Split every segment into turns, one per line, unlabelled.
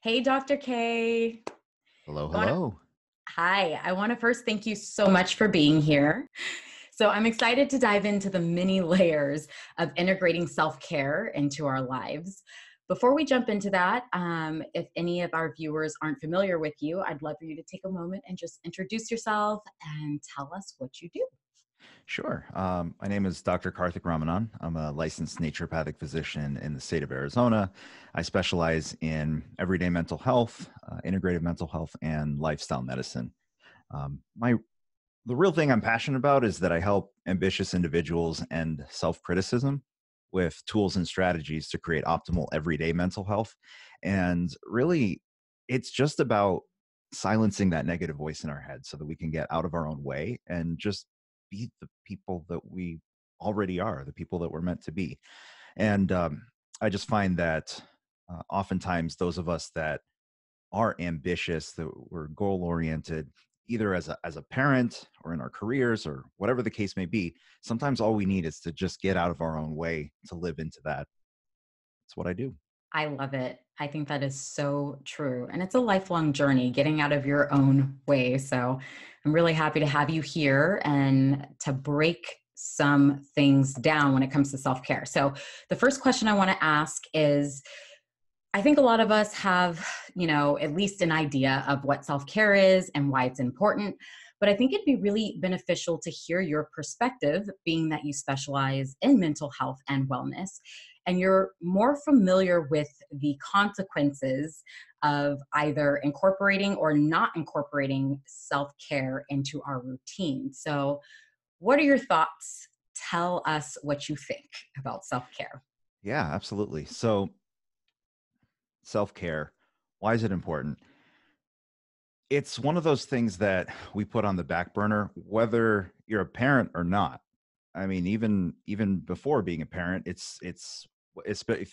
Hey, Dr. K.
Hello,
I wanna,
hello.
hi, I want to first thank you so much for being here. So, I'm excited to dive into the many layers of integrating self care into our lives. Before we jump into that, if any of our viewers aren't familiar with you, I'd love for you to take a moment and just introduce yourself and tell us what you do.
Sure. My name is Dr. Karthik Ramanan. I'm a licensed naturopathic physician in the state of Arizona. I specialize in everyday mental health, integrative mental health, and lifestyle medicine. My The real thing I'm passionate about is that I help ambitious individuals end self-criticism with tools and strategies to create optimal everyday mental health. And really, it's just about silencing that negative voice in our head so that we can get out of our own way and just be the people that we already are, the people that we're meant to be. And I just find that oftentimes those of us that are ambitious, that we're goal oriented, either as a parent or in our careers or whatever the case may be. Sometimes all we need is to just get out of our own way to live into that. That's what I do.
I love it. I think that is so true. And it's a lifelong journey getting out of your own way. So I'm really happy to have you here and to break some things down when it comes to self care. So the first question I want to ask is I think a lot of us have, at least an idea of what self care is and why it's important. But I think it'd be really beneficial to hear your perspective, being that you specialize in mental health and wellness, and you're more familiar with the consequences of either incorporating or not incorporating self care into our routine. So, what are your thoughts? Tell us what you think about self care.
Yeah, absolutely. So, self care, why is it important? It's one of those things that we put on the back burner, whether you're a parent or not. I mean, even before being a parent, if,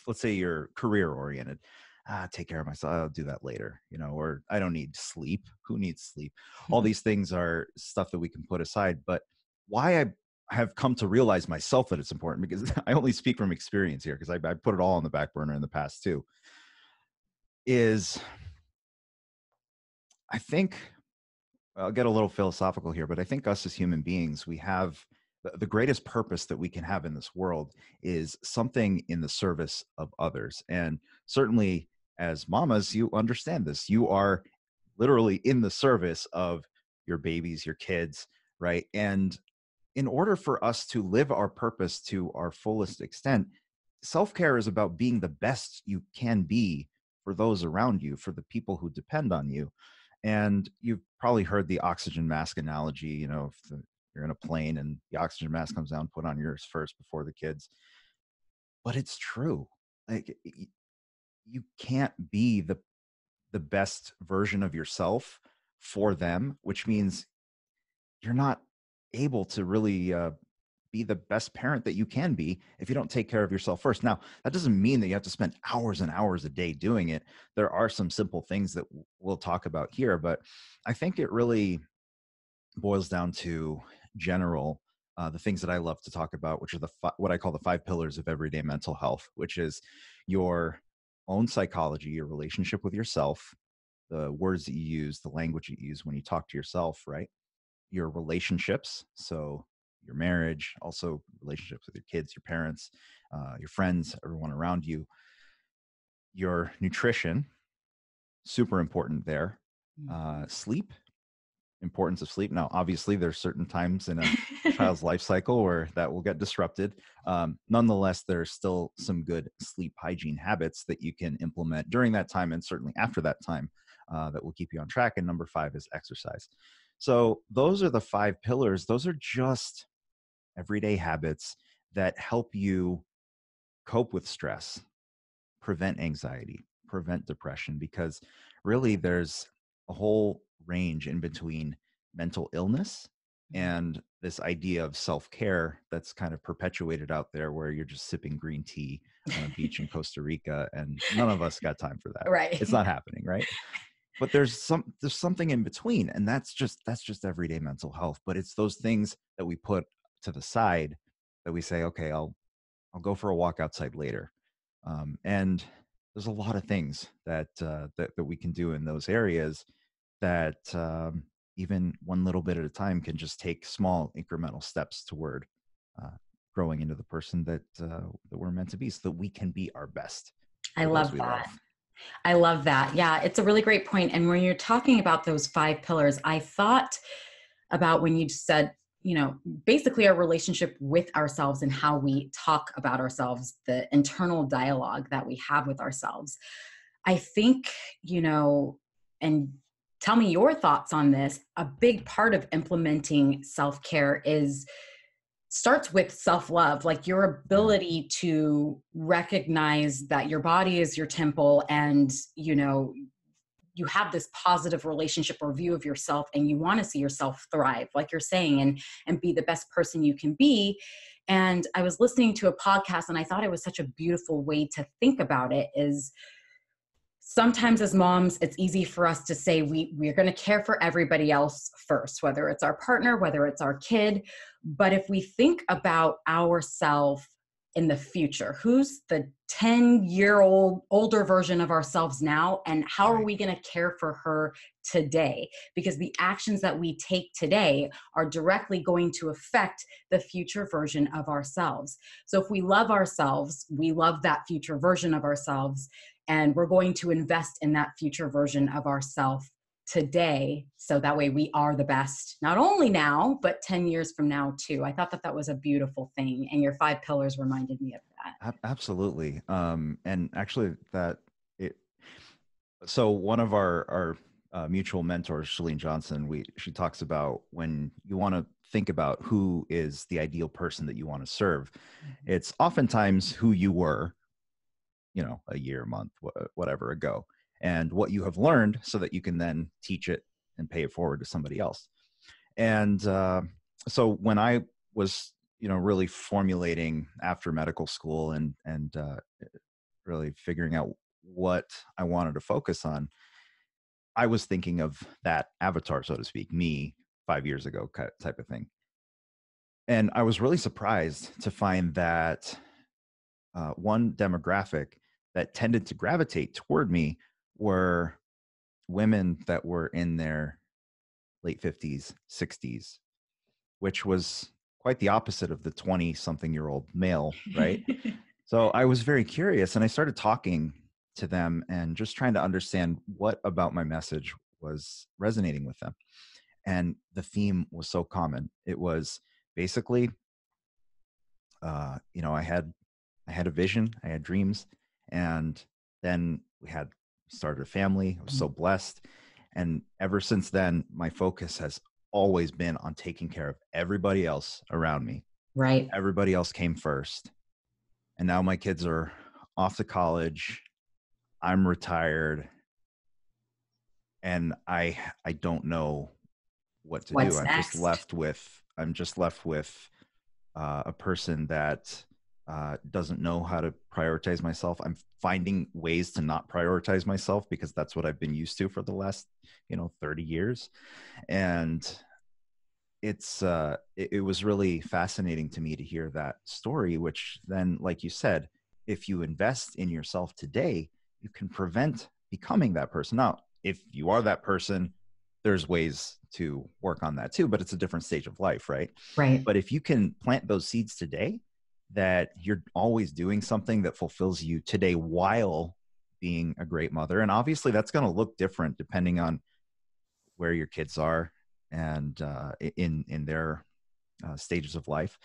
let's say you're career oriented. Take care of myself. I'll do that later, or I don't need sleep. Who needs sleep? All these things are stuff that we can put aside. But why I have come to realize myself that it's important, because I only speak from experience here, because I put it all on the back burner in the past too, is I think I'll get a little philosophical here, but I think us as human beings, we have the greatest purpose that we can have in this world is something in the service of others. And certainly, as mamas, you understand this. You are literally in the service of your babies, your kids, right? And in order for us to live our purpose to our fullest extent, self care is about being the best you can be for those around you, for the people who depend on you. And you've probably heard the oxygen mask analogy. If you're in a plane and the oxygen mask comes down, put on yours first before the kids. But it's true. Like, you can't be the best version of yourself for them, which means you're not able to really be the best parent that you can be if you don't take care of yourself first. Now, that doesn't mean that you have to spend hours and hours a day doing it. There are some simple things that we'll talk about here, but I think it really boils down to general the things that I love to talk about, which are what I call the 5 pillars of everyday mental health, which is your own psychology, your relationship with yourself, the words that you use, the language you use when you talk to yourself, right? Your relationships, so your marriage, also relationships with your kids, your parents, your friends, everyone around you. Your nutrition, super important there. Sleep, importance of sleep. Now, obviously, there's certain times in a child's life cycle where that will get disrupted. Nonetheless, there's still some good sleep hygiene habits that you can implement during that time and certainly after that time that will keep you on track. And number 5 is exercise. So those are the 5 pillars. Those are just everyday habits that help you cope with stress, prevent anxiety, prevent depression, because really there's a whole range in between mental illness and this idea of self-care that's kind of perpetuated out there, where you're just sipping green tea on a beach in Costa Rica, and none of us got time for that.
Right.
It's not happening, right? But there's something in between, and that's just everyday mental health. But it's those things that we put to the side, that we say, okay, I'll go for a walk outside later. And there's a lot of things that we can do in those areas that even one little bit at a time can just take small incremental steps toward uh, growing into the person that we're meant to be, so that we can be our best
I
for those
love
we love.
that. I love that. Yeah, it's a really great point. And when you're talking about those five pillars, I thought about when you said, basically our relationship with ourselves and how we talk about ourselves, the internal dialogue that we have with ourselves. I think, and tell me your thoughts on this. A big part of implementing self care is starts with self-love, like your
Yeah.
ability to recognize that your body is your temple, and you have this positive relationship or view of yourself, and you want to see yourself thrive, like you're saying, and be the best person you can be. And I was listening to a podcast, and I thought it was such a beautiful way to think about it. Is sometimes as moms, it's easy for us to say we're going to care for everybody else first, whether it's our partner, whether it's our kid. But if we think about ourselves in the future, who's the 10-year-old older version of ourselves now, and how are
Right.
we going to care for her today? Because the actions that we take today are directly going to affect the future version of ourselves. So if we love ourselves, we love that future version of ourselves, and we're going to invest in that future version of ourselves today, so that way we are the best, not only now but 10 years from now too. I thought that that was a beautiful thing, and your five pillars reminded me of that.
Absolutely. And actually, that it. So one of our mutual mentors, Shalene Johnson, she talks about when you want to think about who is the ideal person that you want to serve, it's oftentimes who you were, a year, month, whatever ago, and what you have learned, so that you can then teach it and pay it forward to somebody else. And so when I was, really formulating after medical school, and really figuring out what I wanted to focus on, I was thinking of that avatar, so to speak, me 5 years ago, type of thing. And I was really surprised to find that one demographic that tended to gravitate toward me were women that were in their late 50s, 60s, which was quite the opposite of the 20 something year old male, right? So I was very curious, and I started talking to them and just trying to understand what about my message was resonating with them. And the theme was so common. It was basically, I had a vision, I had dreams, and then we started a family. I was so blessed. And ever since then, my focus has always been on taking care of everybody else around me.
Right.
Everybody else came first. And now my kids are off to college. I'm retired, and I don't know what to do.
What's next?
I'm just left with a person that doesn't know how to prioritize myself. I'm finding ways to not prioritize myself because that's what I've been used to for the last 30 years. And it was really fascinating to me to hear that story, which then, like you said, if you invest in yourself today, you can prevent becoming that person. Now, if you are that person, there's ways to work on that too, but it's a different stage of life, right?
Right.
But if you can plant those seeds today, that you're always doing something that fulfills you today while being a great mother. And obviously that's going to look different depending on where your kids are and in their stages of life.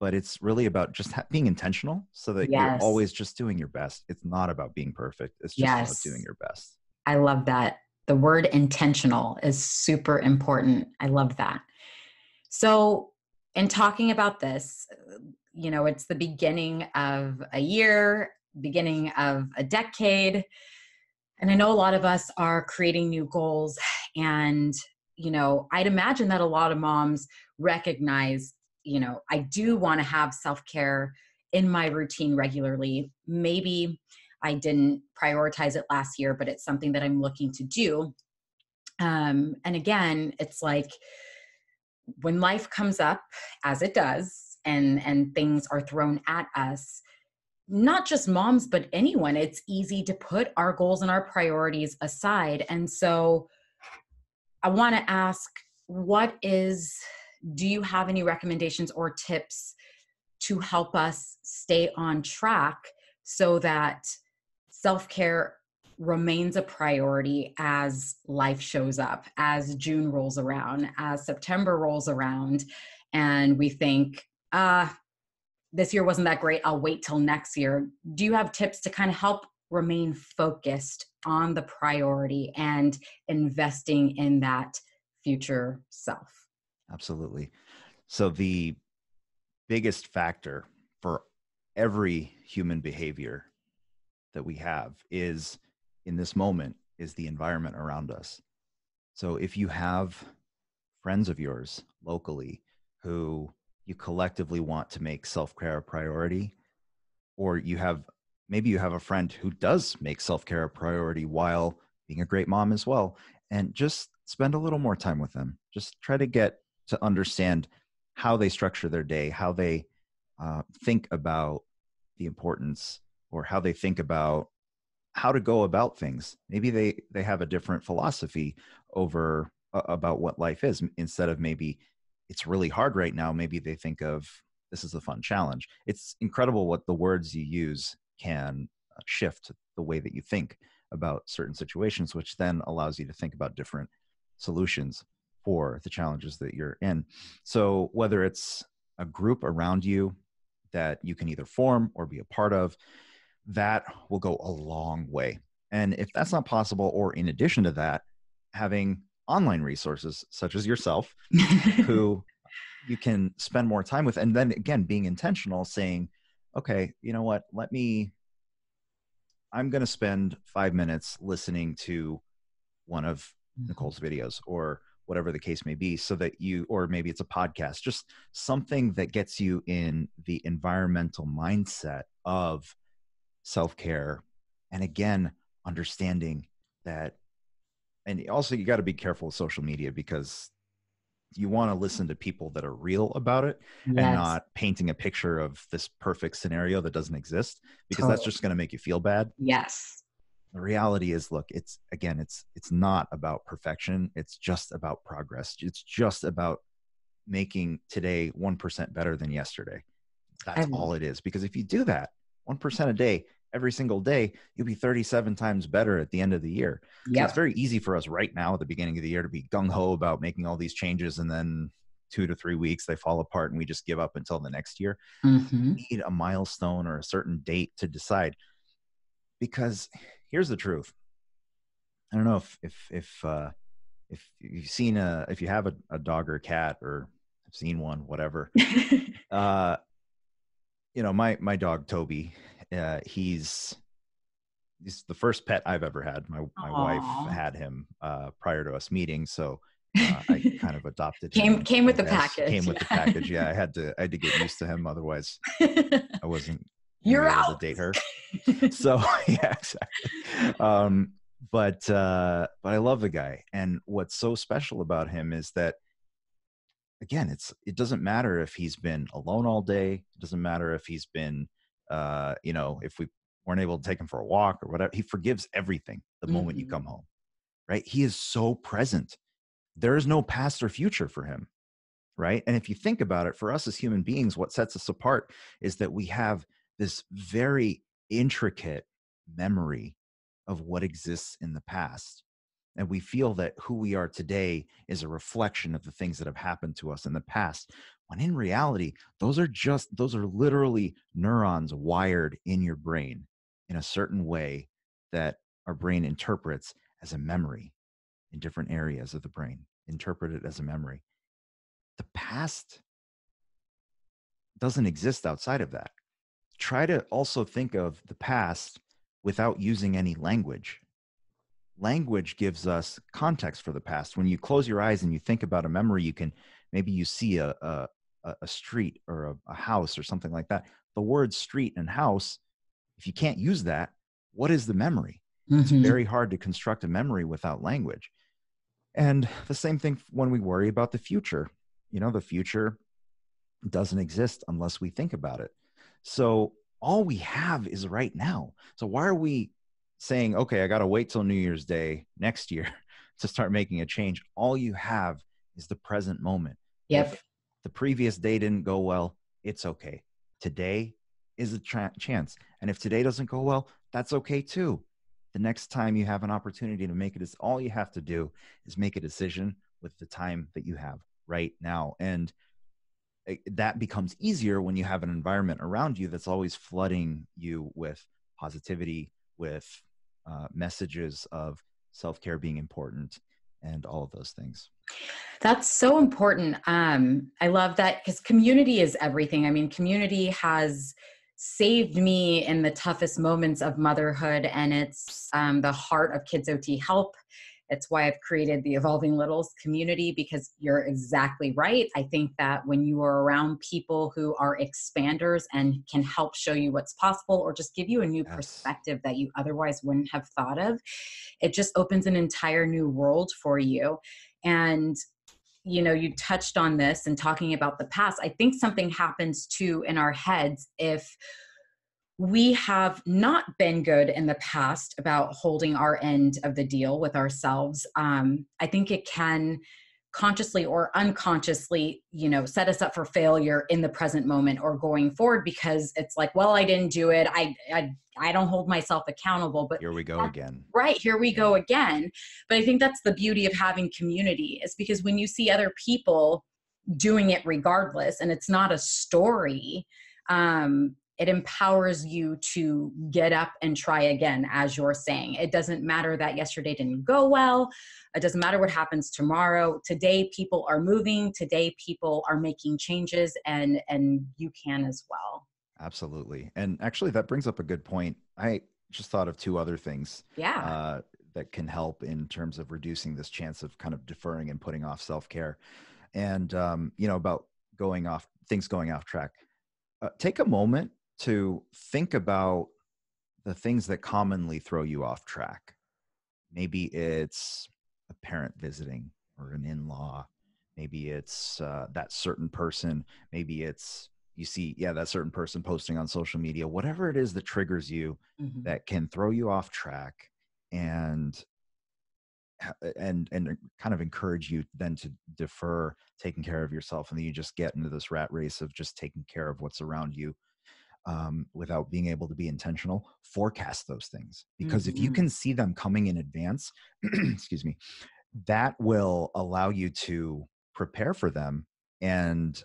But it's really about just being intentional, so that you're
Yes.
always just doing your best. It's not about being perfect. It's just about doing
Yes.
your best.
I love that. The word intentional is super important. I love that. So, in talking about this, it's the beginning of a year, beginning of a decade. And I know a lot of us are creating new goals. And, I'd imagine that a lot of moms recognize, I do want to have self care in my routine regularly. Maybe I didn't prioritize it last year, but it's something that I'm looking to do. And again, it's like when life comes up, as it does, and things are thrown at us, not just moms, but anyone, it's easy to put our goals and our priorities aside. And so I want to ask, do you have any recommendations or tips to help us stay on track so that self care remains a priority as life shows up, as June rolls around, as September rolls around, and we think, this year wasn't that great, I'll wait till next year. Do you have tips to kind of help remain focused on the priority and investing in that future self?
Absolutely. So the biggest factor for every human behavior that we have is in this moment is the environment around us. So if you have friends of yours locally who you collectively want to make self-care a priority, or maybe you have a friend who does make self-care a priority while being a great mom as well, and just spend a little more time with them. Just try to get to understand how they structure their day, how they think about the importance, or how they think about how to go about things. Maybe they have a different philosophy over about what life is. Instead of maybe it's really hard right now, maybe they think of this is a fun challenge. It's incredible what the words you use can shift the way that you think about certain situations, which then allows you to think about different solutions for the challenges that you're in. So whether it's a group around you that you can either form or be a part of, that will go a long way. And if that's not possible, or in addition to that, having online resources such as yourself, who you can spend more time with, and then again, being intentional, saying, okay, you know what, I'm going to spend 5 minutes listening to one of Nicole's videos, or whatever the case may be, so that or maybe it's a podcast, just something that gets you in the environmental mindset of self-care. And again, understanding that, and also you got to be careful with social media, because you want to listen to people that are real about it and
Yes,
not painting a picture of this perfect scenario that doesn't exist, because that's
totally.
just going to make you feel bad.
Yes.
The reality is, look, it's not about perfection. It's just about progress. It's just about making today 1% better than yesterday. That's
I,
all it is. Because if you do that 1% a day, every single day, you'll be 37 times better at the end of the year. So it's
yep.
very easy for us right now at the beginning of the year to be gung-ho about making all these changes, and then 2 to 3 weeks they fall apart and we just give up until the next year.
Mm-hmm.
We need a milestone or a certain date to decide. Because here's the truth. I don't know if you've seen if you have a dog or a cat, or have seen one, whatever. uh my dog Toby, he's the first pet I've ever had. My wife
Aw.
had him prior to us meeting, so I kind of adopted
came
him,
came
I
with the
guess.
package.
Came with the
Yeah.
package. Yeah, I had to get used to him, otherwise I wasn't going to
You're
be able to
out.
date her. So yeah, exactly. But I love the guy, and what's so special about him is that, again, it doesn't matter if he's been alone all day. It doesn't matter if he's been if we weren't able to take him for a walk or whatever. He forgives everything the moment you
Mhm.
come home, right? He is so present. There is no past or future for him, right? And if you think about it, for us as human beings, what sets us apart is that we have this very intricate memory of what exists in the past. And we feel that who we are today is a reflection of the things that have happened to us in the past. When in reality, those are literally neurons wired in your brain in a certain way that our brain interprets as a memory in different areas of the brain, interpret it as a memory. The past doesn't exist outside of that. Try to also think of the past without using any language. Language gives us context for the past. When you close your eyes and you think about a memory, maybe you see a street or a house or something like that. The words street and house, if you can't use that, what is the memory? It's
Mhm.
very hard to construct a memory without language. And the same thing when we worry about the future. The future doesn't exist unless we think about it. So all we have is right now. So why are we saying, okay, I got to wait till New Year's Day next year to start making a change? All you have is the present moment.
Yep.
If the previous day didn't go well, it's okay. Today is a chance. And if today doesn't go well, that's okay too. The next time you have an opportunity to make it, is all you have to do is make a decision with the time that you have right now. And that becomes easier when you have an environment around you that's always flooding you with positivity, with messages of self-care being important, and all of those things.
That's so important. I love that because community is everything. I mean, community has saved me in the toughest moments of motherhood, and it's the heart of Kids OT Help. It's why I've created the Evolving Littles community, because you're exactly right. I think that when you are around people who are expanders and can help show you what's possible or just give you a new
Yes.
perspective that you otherwise wouldn't have thought of, it just opens an entire new world for you. And you touched on this and talking about the past. I think something happens too in our heads if we have not been good in the past about holding our end of the deal with ourselves. I think it can consciously or unconsciously, set us up for failure in the present moment or going forward, because it's like, well, I didn't do it. I don't hold myself accountable, but
Here we go again.
right, here we go
Yeah.
again. But I think that's the beauty of having community, is because when you see other people doing it regardless, and it's not a story, it empowers you to get up and try again. As you're saying, it doesn't matter that yesterday didn't go well. It doesn't matter what happens tomorrow. Today people are moving, today people are making changes, and you can as well.
Absolutely. And actually, that brings up a good point. I just thought of two other things
Yeah.
uh, that can help in terms of reducing this chance of kind of deferring and putting off self-care. And about going off track. Take a moment to think about the things that commonly throw you off track. Maybe it's a parent visiting or an in-law. Maybe it's that certain person. Maybe it's you see, yeah, that certain person posting on social media. Whatever it is that triggers you,
Mhm.
that can throw you off track, and and kind of encourage you then to defer taking care of yourself, and then you just get into this rat race of just taking care of what's around you, without being able to be intentional. Forecast those things, because if you
Mhm.
can see them coming in advance, excuse me, that will allow you to prepare for them. And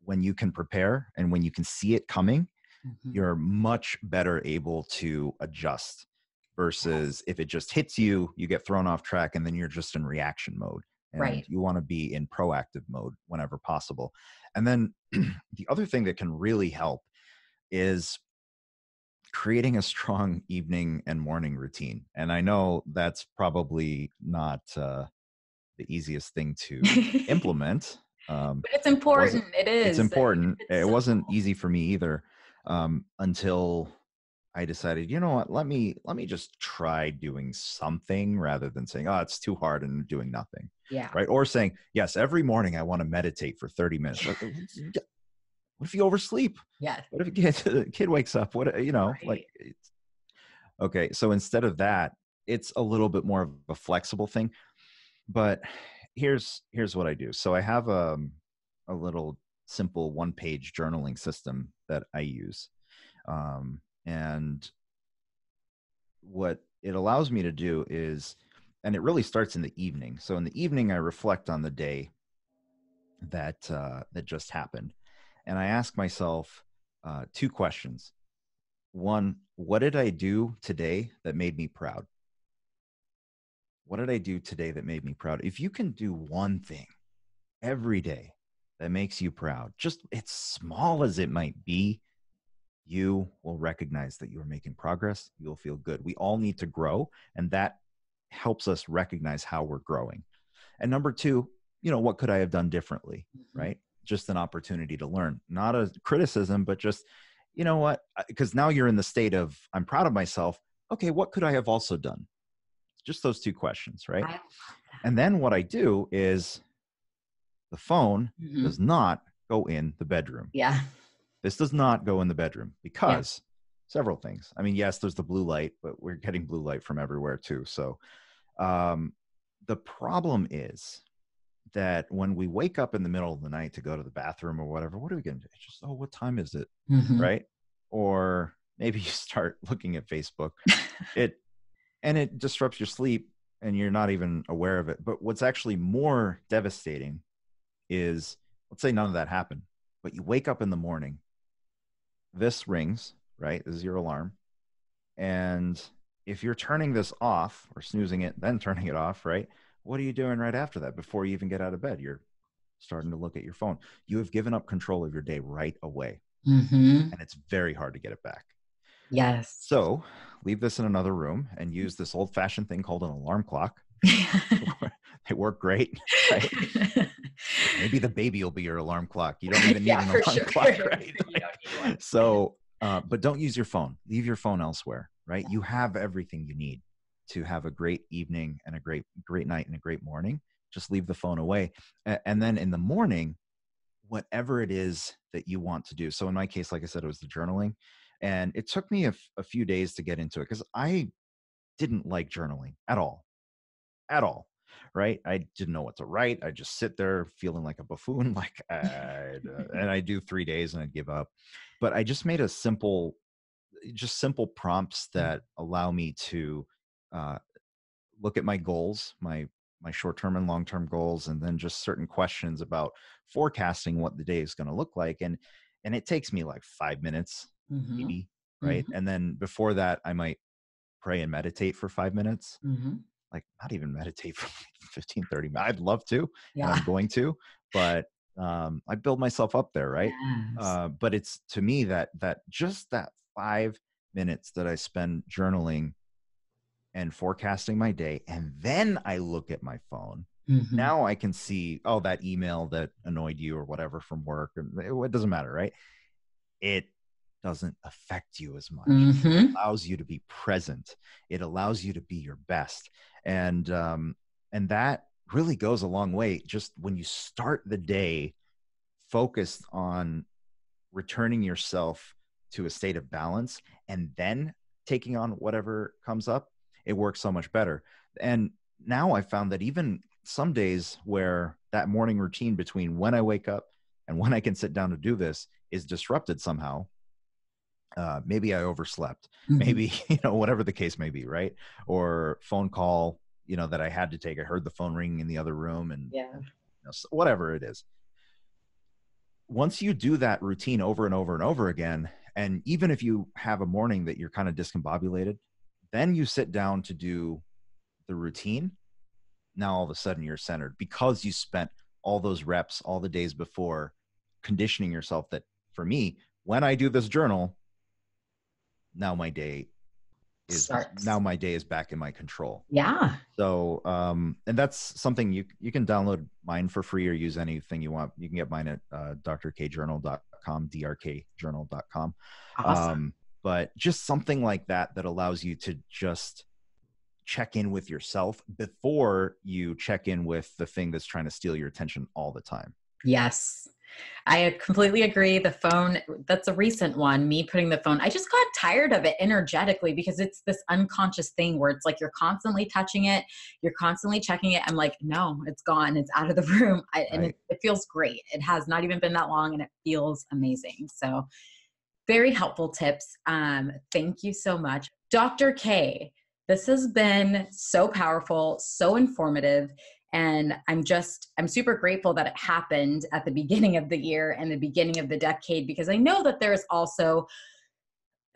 when you can prepare and when you can see it coming,
Mhm.
you're much better able to adjust, versus if it just hits you, you get thrown off track and then you're just in reaction mode. And
Right.
you want to be in proactive mode whenever possible. And then the other thing that can really help is creating a strong evening and morning routine. And I know that's probably not the easiest thing to
But
implement. Um,
it's
it wasn't.
important. It
It's
is.
important.
It's
It
so
wasn't easy for me either, until I decided, you know what? Let me just try doing something rather than saying, oh, it's too hard and doing nothing,
yeah.
right? Or saying, yes, every morning I want to meditate for 30 minutes. What if you oversleep?
Yes.
What if a kid wakes up? What, like,
Right.
okay. So instead of that, it's a little bit more of a flexible thing. But here's what I do. So I have a little simple one-page journaling system that I use, and what it allows me to do is, and it really starts in the evening. So in the evening, I reflect on the day that just happened, and I ask myself two questions. One, what did I do today that made me proud? What did I do today that made me proud? If you can do one thing every day that makes you proud, just as small as it might be, you will recognize that you are making progress. You'll feel good. We all need to grow, and that helps us recognize how we're growing. And number two, what could I have done differently,
Mhm.
right? Just an opportunity to learn, not a criticism, but just, what? Because now you're in the state of, I'm proud of myself. Okay, what could I have also done? Just those two questions, right?
I love
And then what I do is the phone
that. Mhm.
does not go in the bedroom.
Yeah.
This does not go in the bedroom,
Yep.
because several things. I mean, yes, there's the blue light, but we're getting blue light from everywhere too. So um, the problem is that when we wake up in the middle of the night to go to the bathroom or whatever, what are we going to do? It's just, oh, what time is it?
Hmm.
Right. Or maybe you start looking at Facebook. It and it disrupts your sleep and you're not even aware of it. But what's actually more devastating is, let's say none of that happened, but you wake up in the morning, this rings, right? This is your alarm. And if you're turning this off or snoozing it, then turning it off, right? What are you doing right after that? Before you even get out of bed, you're starting to look at your phone. You have given up control of your day right away.
Hmm.
And it's very hard to get it back.
Yes.
So leave this in another room and use this old fashioned thing called an alarm clock. They work great, right? Maybe the baby will be your alarm clock. You don't even need
Yeah,
an
for
alarm
sure.
clock, right?
You don't need one.
So, but don't use your phone. Leave your phone elsewhere, right? You have everything you need to have a great evening and a great night and a great morning. Just leave the phone away. And then in the morning, whatever it is that you want to do. So in my case, like I said, it was the journaling. And it took me a few days to get into it because I didn't like journaling at all. Right. I didn't know what to write. I just sit there feeling like a buffoon, like, and I do 3 days and I'd give up. But I just made just simple prompts that allow me to uh, look at my goals, my short-term and long-term goals, and then just certain questions about forecasting what the day is going to look like. And it takes me like 5 minutes,
Hmm.
maybe, right?
Hmm.
And then before that, I might pray and meditate for 5 minutes,
Hmm.
like not even meditate for 15, 30 minutes. I'd love to, and
Yeah.
I'm going to, but I build myself up there, right?
Yes.
But it's to me that just that 5 minutes that I spend journaling and forecasting my day, and then I look at my phone.
Hmm.
Now I can see, oh, that email that annoyed you or whatever from work. It doesn't matter, right? It doesn't affect you as much. It
Hmm.
allows you to be present. It allows you to be your best, and that really goes a long way. Just when you start the day focused on returning yourself to a state of balance and then taking on whatever comes up, it works so much better. And now I found that even some days where that morning routine between when I wake up and when I can sit down to do this is disrupted somehow, maybe I overslept,
Hmm.
maybe, whatever the case may be, right? Or phone call, that I had to take. I heard the phone ringing in the other room
Yeah.
and whatever it is. Once you do that routine over and over and over again, and even if you have a morning that you're kind of discombobulated, then you sit down to do the routine. Now all of a sudden you're centered because you spent all those reps all the days before conditioning yourself that, for me, when I do this journal, now my day
Starts.
my day is back in my control.
Yeah.
So, and that's something you can download mine for free or use anything you want. You can get mine at drkjournal.com, drkjournal.com.
Awesome.
But just something like that allows you to just check in with yourself before you check in with the thing that's trying to steal your attention all the time.
Yes. I completely agree. The phone, that's a recent one, me putting the phone, I just got tired of it energetically because it's this unconscious thing where it's like you're constantly touching it, you're constantly checking it. I'm like, no, it's gone. It's out of the room. And
Right.
it feels great. It has not even been that long and it feels amazing. So, very helpful tips. Thank you so much. Dr. K, this has been so powerful, so informative. And I'm super grateful that it happened at the beginning of the year and the beginning of the decade, because I know that there's also,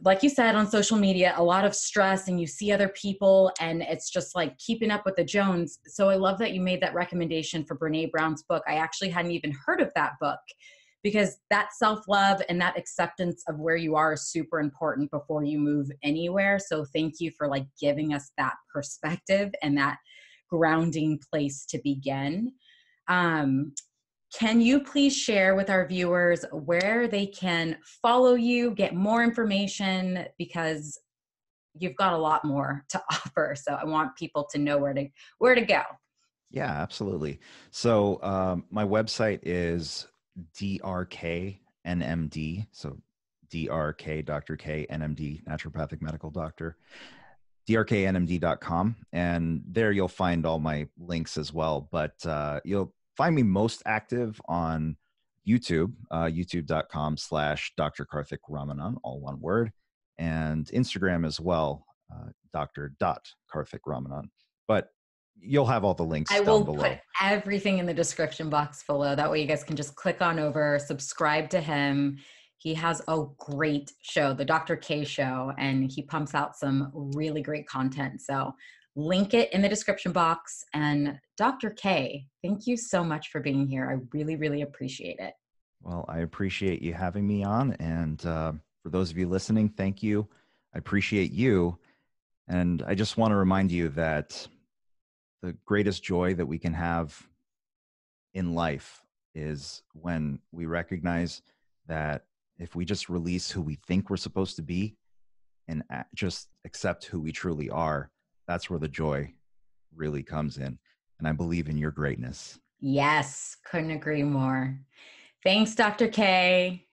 like you said, on social media, a lot of stress and you see other people and it's just like keeping up with the Jones. So I love that you made that recommendation for Brene Brown's book. I actually hadn't even heard of that book because that self-love and that acceptance of where you are is super important before you move anywhere. So thank you for like giving us that perspective and that grounding place to begin. Um, can you please share with our viewers where they can follow you, get more information, because you've got a lot more to offer. So I want people to know where to go.
Yeah, absolutely. So my website is drknmd. So DRK, Dr. K, NMD, Naturopathic Medical Doctor, drknmd.com. And there you'll find all my links as well. But you'll find me most active on YouTube, youtube.com/ Dr. Karthik Ramanan, all one word, and Instagram as well, Dr. Karthik Ramanan. But you'll have all the links
I
down
will put
below.
everything in the description box below. That way you guys can just click on over, subscribe to him. He has a great show, the Dr. K show, and he pumps out some really great content. So link it in the description box. And Dr. K, thank you so much for being here. I really, really appreciate it.
Well, I appreciate you having me on. And for those of you listening, thank you. I appreciate you. And I just want to remind you that the greatest joy that we can have in life is when we recognize that if we just release who we think we're supposed to be and just accept who we truly are, that's where the joy really comes in. And I believe in your greatness.
Yes, couldn't agree more. Thanks, Dr. K.